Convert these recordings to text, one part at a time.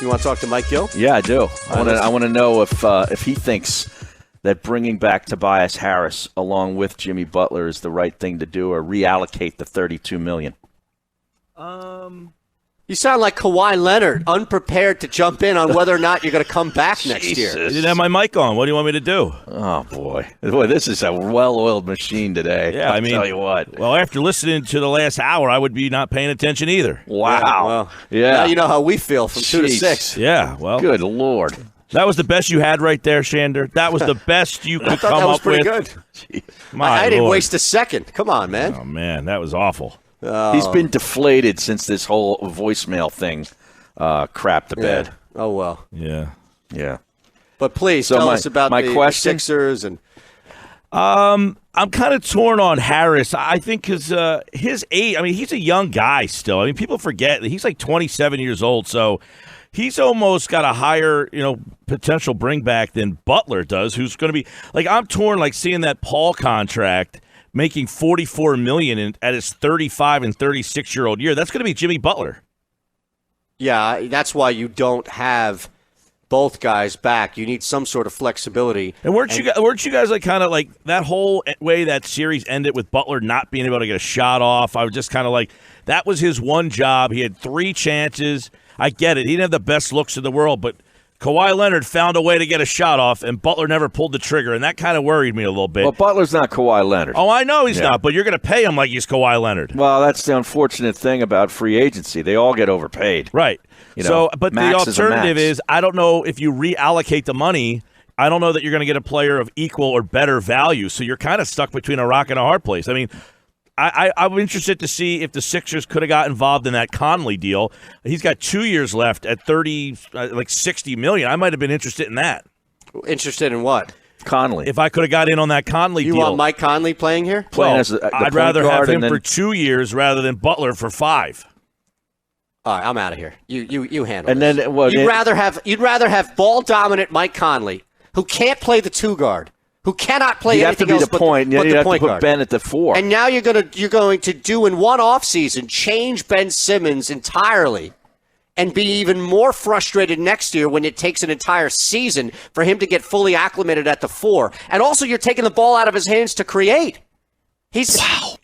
You want to talk to Mike Gill? Yeah, I do. I want to know if he thinks that bringing back Tobias Harris along with Jimmy Butler is the right thing to do, or reallocate the $32 million. You sound like Kawhi Leonard, unprepared to jump in on whether or not you're going to come back next year. You didn't have my mic on. What do you want me to do? Oh, boy. Boy, this is a well-oiled machine today. Yeah, I'll tell you what. Well, after listening to the last hour, I would be not paying attention either. Wow. Yeah. Now you know how we feel from 2 to 6. Yeah, well. Good Lord. That was the best you had right there, Shander. That was the best you could come up with. That was pretty good. I didn't waste a second. Come on, man. Oh, man, that was awful. He's been deflated since this whole voicemail thing crapped the bed. Oh, well. Yeah. But please tell us about the Sixers. And I'm kind of torn on Harris. I think because his age, he's a young guy still. People forget that he's like 27 years old, so he's almost got a higher, potential bring back than Butler does, who's going to be like, I'm torn, seeing that Paul contract making $44 million at his 35 and 36-year-old year. That's going to be Jimmy Butler. Yeah, that's why you don't have both guys back. You need some sort of flexibility. And weren't you guys that whole way that series ended with Butler not being able to get a shot off? I was just kind of like, that was his one job. He had 3 chances. I get it. He didn't have the best looks in the world, but Kawhi Leonard found a way to get a shot off, and Butler never pulled the trigger, and that kind of worried me a little bit. Well, Butler's not Kawhi Leonard. Oh, I know he's not, but you're going to pay him like he's Kawhi Leonard. Well, that's the unfortunate thing about free agency. They all get overpaid. Right. But the alternative is, I don't know if you reallocate the money, I don't know that you're going to get a player of equal or better value, so you're kind of stuck between a rock and a hard place. I'm interested to see if the Sixers could have got involved in that Conley deal. He's got 2 years left at $60 million. I might have been interested in that. Interested in what? Conley. If I could have got in on that Conley deal. You want Mike Conley playing here? I'd rather have him for 2 years rather than Butler for 5. All right, I'm out of here. You handle and this. Then you'd rather have ball dominant Mike Conley, who can't play the 2 guard. Who cannot play anything else but the point guard. You have to put Ben at the 4. And now you're going to do in one offseason change Ben Simmons entirely and be even more frustrated next year when it takes an entire season for him to get fully acclimated at the 4. And also you're taking the ball out of his hands to create.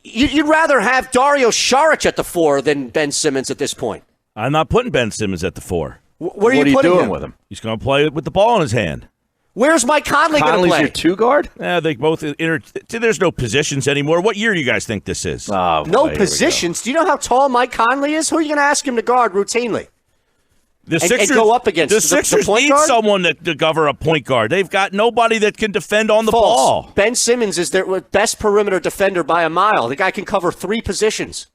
You'd rather have Dario Saric at the 4 than Ben Simmons at this point. I'm not putting Ben Simmons at the 4. What are you doing with him? He's going to play with the ball in his hand. Where's Mike Conley going to play? Conley's your 2 guard? They both there's no positions anymore. What year do you guys think this is? No positions? Do you know how tall Mike Conley is? Who are you going to ask him to guard routinely? The Sixers go up against the Sixers the point need guard? someone to cover a point guard. They've got nobody that can defend on the False. ball. Ben Simmons is their best perimeter defender by a mile. The guy can cover 3 positions.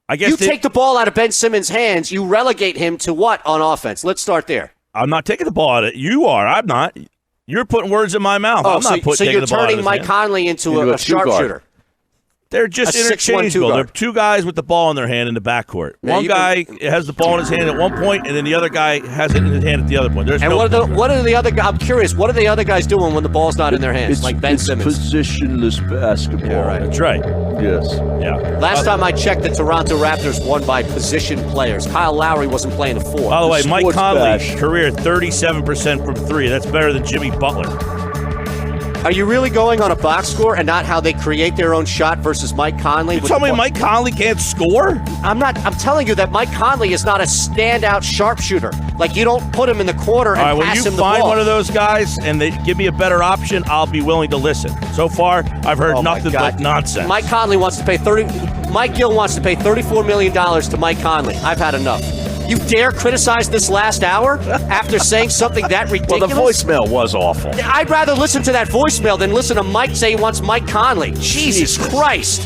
I guess take the ball out of Ben Simmons' hands, you relegate him to what on offense? Let's start there. I'm not taking the ball out of it. You are. I'm not. You're putting words in my mouth. I'm not taking the ball out of his hand. So you're turning Mike Conley into a sharpshooter. They're just interchangeable. They're 2 guys with the ball in their hand in the backcourt. One guy has the ball in his hand at one point, and then the other guy has it in his hand at the other point. What are the other guys? I'm curious. What are the other guys doing when the ball's not in their hands? Like Ben Simmons. Positionless basketball. Yeah, right. That's right. Yes. Yeah. Last time I checked, the Toronto Raptors won by position players. Kyle Lowry wasn't playing the 4. By the way, Mike Conley, bash. career 37% from 3. That's better than Jimmy Butler. Are you really going on a box score and not how they create their own shot versus Mike Conley? You tell me Mike Conley can't score? I'm telling you that Mike Conley is not a standout sharpshooter. Like, you don't put him in the corner and pass him the ball. When you find one of those guys and they give me a better option, I'll be willing to listen. So far, I've heard nothing but nonsense. Mike Gill wants to pay $34 million to Mike Conley. I've had enough. You dare criticize this last hour after saying something that ridiculous? Well, the voicemail was awful. I'd rather listen to that voicemail than listen to Mike say he wants Mike Conley. Jesus Christ.